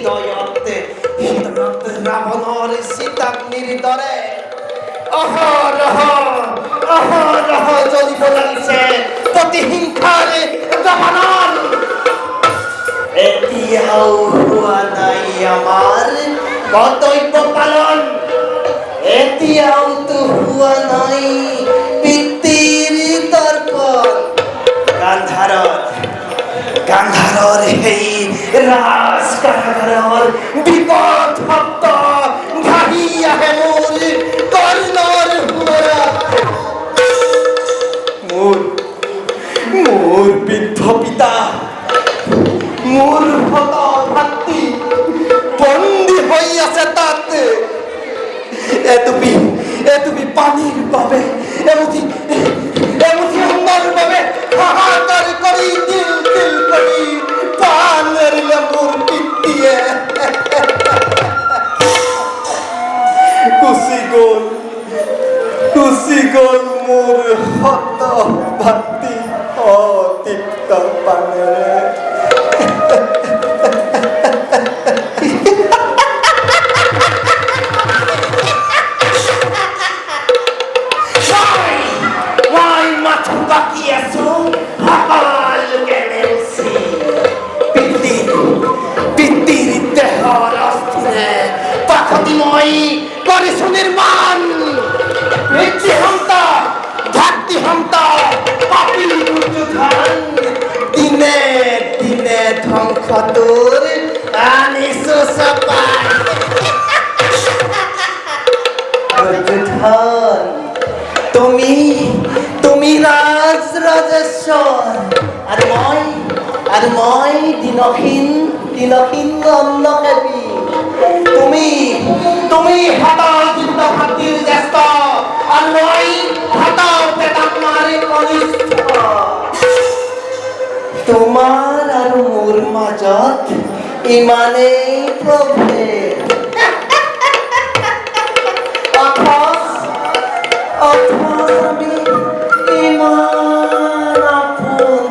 হৃদয়ত ৰাবণৰ সীতাগ্নিৰ দৰে অহৰহ অহৰহ জ্বলিব লাগিছে প্ৰতিহিংসাৰ দহনন। এতিয়াও হোৱা নাই আমাৰ কৰ্তব্য পালন, এতিয়াওতো হোৱা নাই পিতৃৰ তৰ্পণ। গান্ধাৰৰ সেই ৰাজ কাৰাগাৰৰ বিপদ শব্দ ভাহি আহে মোৰ কৰ্ণৰ সোঁৱৰত। মোৰ বৃদ্ধ পিতা, মোৰ হত ভাতৃ বন্দী হৈ আছে তাত। এটুপি পানীৰ বাবে এমুঠি অন্নৰ বাবে হাহাকাৰ কৰি তিল তিল কৰি প্ৰাণ এৰিলে মোৰ পিতৃয়ে। গুচি গ'ল মোৰ হত ভাতৃ অতৃপ্ত প্ৰাণেৰে। নিৰ্মাণ দিনে দিনে ধ্বংস তোৰ আনিছো সপাই। তুমি ৰাজেশ্বৰ আৰ মই দিনহীন অন্নকেবী। তুমি হাতাল যুদ্ধ ভাতৃৰ জ্যেষ্ঠ আৰ মই হাতাল পেতাত্মাৰ কনিষ্ঠ। তোমাৰ আৰু মোৰ মাজত ইমানেই প্ৰভেদ, অথচ আমি ইমান আপোন।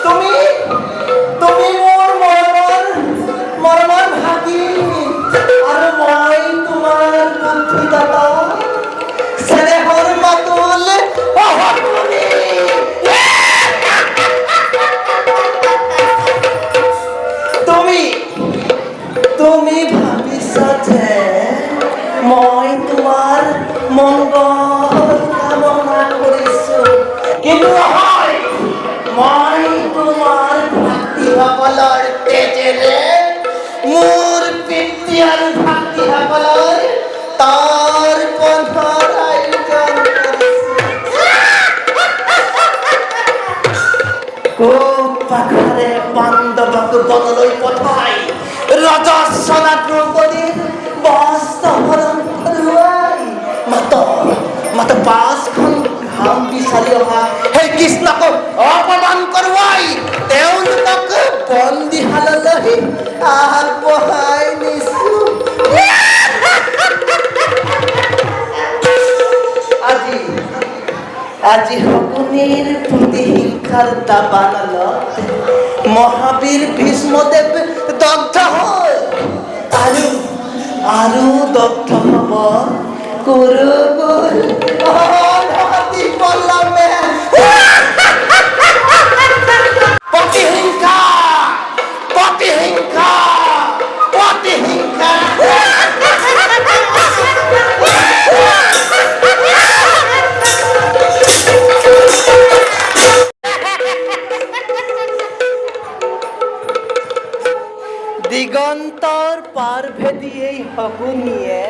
তুমি মোৰ মৰমৰ ভাগিনী আৰু মই তোমাৰ বুদ্ধিদাতা, স্নেহৰ মাতুল সহকৰ্মী। তুমি ভাবিছা যে মই তোমাৰ মংগল কামনা কৰিছো, কিন্তু নহয়, মই তোমাৰ ভাতৃসকলৰ তেজেৰে মোৰ পিতৃ আৰু ভাতৃসকলৰ তৰ্পণৰ আয়োজন পাখৰে পাণ্ডৱক বনলৈ পঠাই ৰজস্বলা দ্ৰৌপদীৰ বস্ত্ৰ হৰণ কৰোৱাই মাত্ৰ 5খন ঘাম বিচাৰি অহা সেই কৃষ্ণক অপমান কৰোৱাই তেওঁলোকক বন্দীশাললৈ আগবঢ়াই নিছো। আজি শকুনিৰ প্ৰতিহিংসাৰ দাবানলত মহাবীৰ ভীষ্মদেৱ দগ্ধ হ'ল আৰু দগ্ধ হ'ব কুৰুকুল পল্লৱে। প্ৰতিহিংসা দিগন্তৰ পাৰ ভেদি এই শকুনিয়ে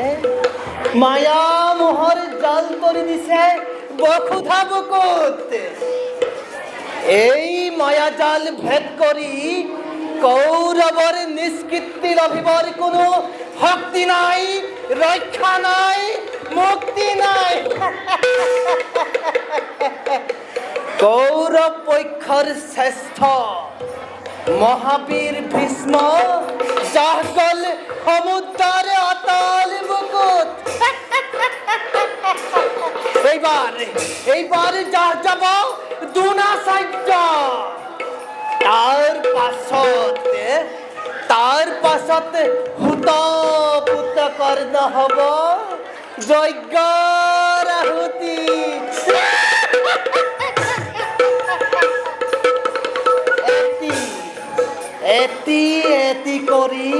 মায়া মোহৰ জাল কৰি দিছে বসুধা বুকুত। এই মায়া জাল ভেদ কৰি কৌৰৱৰ নিষ্কৃতি লভিবৰ কোনো শক্তি নাই, ৰক্ষা নাই, মুক্তি নাই। কৌৰৱ পক্ষৰ শ্ৰেষ্ঠ মহাবীৰ ভীষ্ম যাহ গল সমুদ্ৰৰ অতল বুকুত। এইবাৰ যাহ যাব দুনাচাৰ্য, তাৰ তাৰ পাছত হুত পুত কৰ্ণ হব যজ্ঞৰ আহুতি। এটি এটি কৰি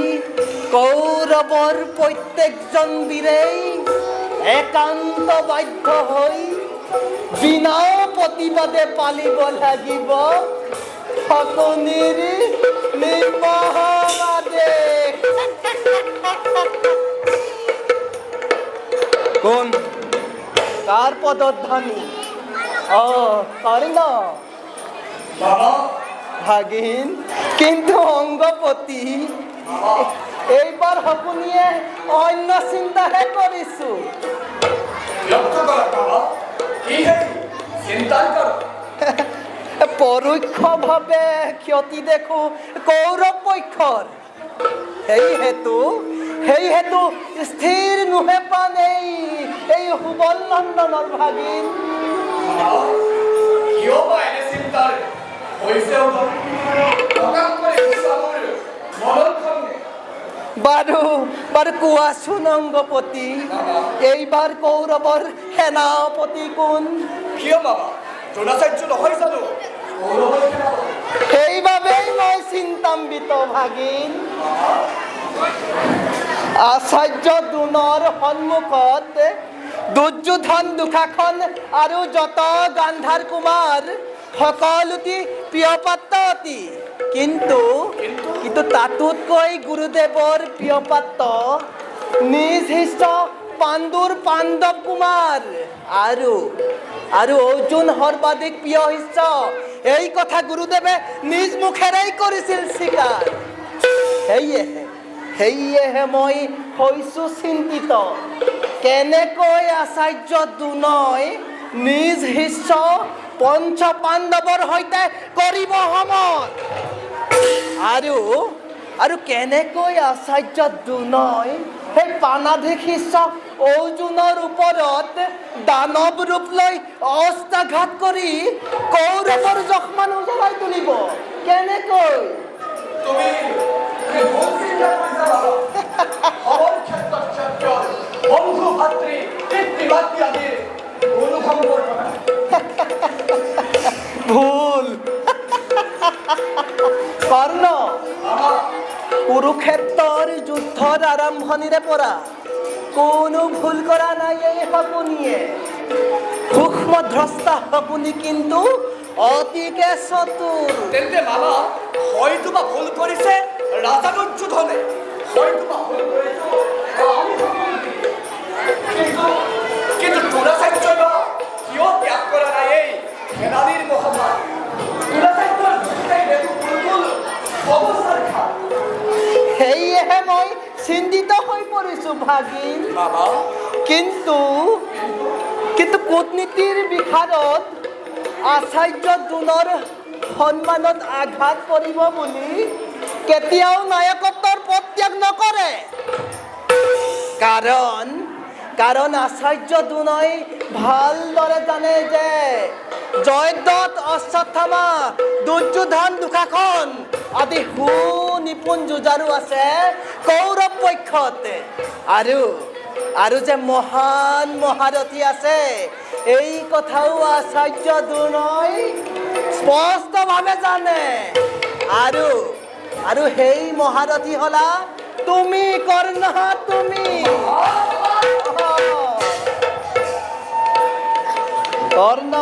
কৌৰৱৰ প্ৰত্যেকজন বীৰেই একান্ত বাধ্য হৈ বিনা প্ৰতিবাদে পালিব লাগিব শকুনিৰ নিৰ্মহবাদেশ। কোন কাৰ পদধ্বনি? কৰ্ণ ভাগিন, কিন্তু অংগপতি এইবাৰ শকুনিয়ে অন্য চিন্তাহে কৰিছো। পৰোক্ষভাৱে ক্ষতি দেখো কৌৰৱ পক্ষৰ। সেই হেতু স্থিৰ নোহে পান এই সুবল নন্দনৰ ভাগিন। বাৰু কোৱাচোন অংগপতি, এইবাৰ কৌৰৱৰ সেনাপতি কোন? কিয় বাবা, দ্ৰোণাচাৰ্য নহয় জানো? সেইবাবেই মই চিন্তান্বিত ভাগিন। আচাৰ্য দ্ৰোণৰ সন্মুখত দুৰ্যোধন, দুঃশাসন আৰু যত গান্ধাৰ কুমাৰ সকলোটি প্ৰিয়পাত্ৰ অতি। কিন্তু তাতোতকৈ গুৰুদেৱৰ প্ৰিয়পাত্ৰ নিজ শিষ্য পাণ্ডুৰ পাণ্ডৱ কুমাৰ আৰু অৰ্জুন সৰ্বাধিক প্ৰিয় শিষ্য। এই কথা গুৰুদেৱে নিজ মুখেৰেই কৰিছিল স্বীকাৰ। সেয়েহে মই হৈছো চিন্তিত, কেনেকৈ আচাৰ্য দ্ৰোণই নিজ শিষ্য পঞ্চ পাণ্ডৱৰ সৈতে কৰিব সমত, আৰু কেনেকৈ আচাৰ্য দ্ৰোণই সেই পানাধিক শিষ্য অৰ্জুনৰ ওপৰত দানৱ ৰূপ লৈ অস্ত্ৰাঘাত কৰি কৌৰৱৰ যক্ষ্মান উজ্বলাই তুলিব। কেনেকৈ? ভুল। কৰ্ণ, কুৰুক্ষেত্ৰৰ যুদ্ধৰ আৰম্ভণিৰে পৰা কোনো ভুল কৰা নাই এই শকুনিয়ে। সূক্ষ্ম দ্ৰষ্টা শকুনি কিন্তু অতিকে চতুৰ। তেন্তে মামা, হয়তো বা ভুল কৰিছে ৰাজা দুৰ্যোধনে, হয়তো বা ভুল কৰিছো কিন্তু দ্ৰোণাচাৰ্যই বা কিয় ত্যাগ কৰা নাই এই সেনানীৰ মহামাৰী? সেয়েহে মই চিন্তিত হৈ পৰিছো ভাগিন। কিন্তু কূটনীতিৰ বিষাদত আচাৰ্য দ্ৰোণৰ সন্মানত আঘাত কৰিব বুলি কেতিয়াও নায়কত্বৰ পদ ত্যাগ নকৰে। কাৰণ আচাৰ্য দ্ৰোণই ভালদৰে জানে যে জয়দ্ৰত, অশ্বত্থামা, দুৰ্যোধন, দুঃশাসন আদি সুনিপুণ যুঁজাৰু আছে কৌৰৱ পক্ষত, আৰু যে মহান মহাৰথী আছে এই কথাও আচাৰ্য দ্ৰোণই স্পষ্টভাৱে জানে। আৰু সেই মহাৰথী হলা তুমি কৰ্ণ, তুমি। কৰ্ণ,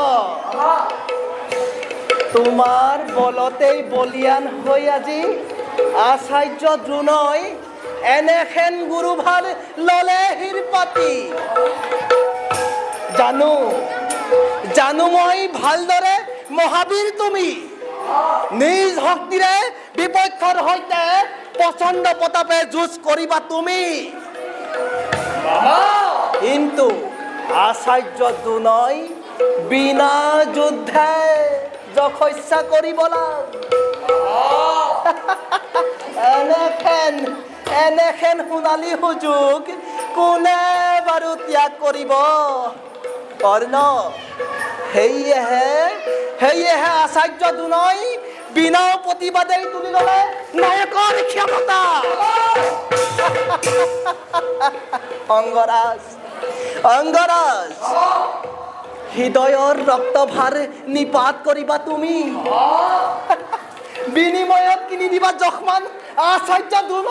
তোমাৰ বলতেই বলিয়ান হৈ আজি আচাৰ্য দ্ৰোণই এনেহেন গুৰুভাৰ ললে শিৰপাতি। জানো মই ভালদৰে মহাবীৰ তুমি, নিজ শক্তিৰে বিপক্ষৰ সৈতে প্ৰচণ্ড প্ৰতাপে যুঁজ কৰিবা তুমি। কিন্তু আচাৰ্য দ্ৰোণই বিনা যুদ্ধে যশস্যা কৰিবলা এনেহেন সোণালী সুযোগ কোনে বাৰু ত্যাগ কৰিব? কৰ্ণ, সেয়েহে আচাৰ্য দ্ৰোণই বিনা প্ৰতিবাদে তুলি ল'লে নায়কৰ ক্ষমতা। অংগৰাজ, অংগৰাজ, হৃদয়ৰ ৰক্তভাৰ নিপাত কৰিবা তুমি, বিনিময়ত কিনি দিবা যক্ষ্মান আচাৰ্য ধুম।